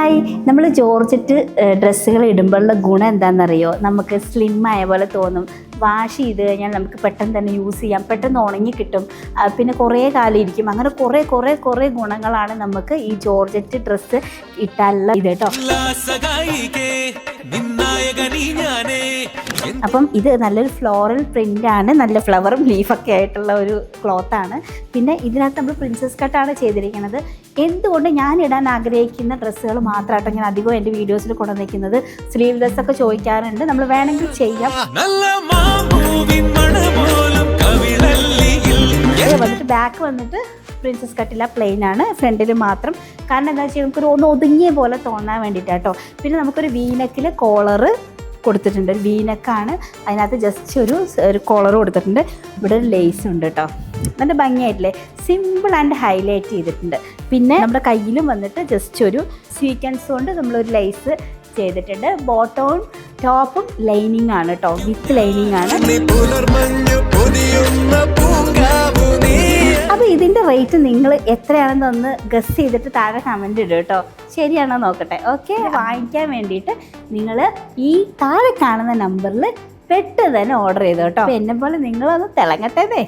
Hi, നമ്മൾ georgette ഡ്രസ്സുകൾ ഇടുമ്പോഴുള്ള ഗുണം എന്താണെന്നറിയോ? നമുക്ക് സ്ലിം ആയ പോലെ തോന്നും. വാഷ് ചെയ്ത് കഴിഞ്ഞാൽ നമുക്ക് പെട്ടെന്ന് തന്നെ യൂസ് ചെയ്യാം, പെട്ടെന്ന് ഉണങ്ങി കിട്ടും, പിന്നെ കുറേ കാലം ഇരിക്കും. അങ്ങനെ കുറേ ഗുണങ്ങളാണ് നമുക്ക് ഈ ജോർജറ്റ് ഡ്രസ്സ് ഇട്ടാലുള്ള ഇത് കേട്ടോ. അപ്പം ഇത് നല്ലൊരു ഫ്ലോറൽ പ്രിൻ്റാണ്, നല്ല ഫ്ലവറും ലീഫൊക്കെ ആയിട്ടുള്ള ഒരു ക്ലോത്താണ്. പിന്നെ ഇതിനകത്ത് നമ്മൾ പ്രിൻസസ് കട്ടാണ് ചെയ്തിരിക്കുന്നത്. എന്തുകൊണ്ട് ഞാൻ ഇടാൻ ആഗ്രഹിക്കുന്ന ഡ്രസ്സുകൾ മാത്രമായിട്ട് ഞാൻ അധികം എൻ്റെ വീഡിയോസിൽ കൊണ്ടുവന്നിരിക്കുന്നത്. സ്ലീവ്ലെസ് ഒക്കെ ചോദിക്കാറുണ്ട്, നമ്മൾ വേണമെങ്കിൽ ചെയ്യാം. വന്നിട്ട് ബാക്ക് വന്നിട്ട് പ്രിൻസസ് കട്ടില്ല, പ്ലെയിൻ ആണ്. ഫ്രണ്ടിൽ മാത്രം, കാരണം എന്താ വെച്ചാൽ നമുക്കൊരു ഒന്ന് ഒതുങ്ങിയ പോലെ തോന്നാൻ വേണ്ടിയിട്ടാട്ടോ. പിന്നെ നമുക്കൊരു വീനെക്കിൽ കോളറ് കൊടുത്തിട്ടുണ്ട്, ഒരു വീനെക്കാണ്. അതിനകത്ത് ജസ്റ്റ് ഒരു കോളർ കൊടുത്തിട്ടുണ്ട്. ഇവിടെ ഒരു ലേസ് ഉണ്ട് കേട്ടോ, നല്ല ഭംഗിയായിട്ടില്ലേ, സിമ്പിൾ ആൻഡ് ഹൈലൈറ്റ് ചെയ്തിട്ടുണ്ട്. പിന്നെ നമ്മുടെ കയ്യിലും വന്നിട്ട് ജസ്റ്റ് ഒരു സ്വീക്വൻസ് കൊണ്ട് നമ്മളൊരു ലേസ് ചെയ്തിട്ടുണ്ട്. ബോട്ടവും ടോപ്പും ലൈനിങ് ആണ് കേട്ടോ, വിത്ത് ലൈനിങ് ആണ്. അപ്പോൾ ഇതിൻ്റെ റേറ്റ് നിങ്ങൾ എത്രയാണെന്ന് ഒന്ന് ഗസ് ചെയ്തിട്ട് താഴെ കമൻറ്റ് ഇടും കേട്ടോ. ശരിയാണോ നോക്കട്ടെ. ഓക്കെ, വാങ്ങിക്കാൻ വേണ്ടിയിട്ട് നിങ്ങൾ ഈ താഴെ കാണുന്ന നമ്പറിൽ പെട്ടെന്ന് തന്നെ ഓർഡർ ചെയ്തു കേട്ടോ. എന്നെ പോലെ നിങ്ങളൊന്ന് തിളങ്ങട്ടേ.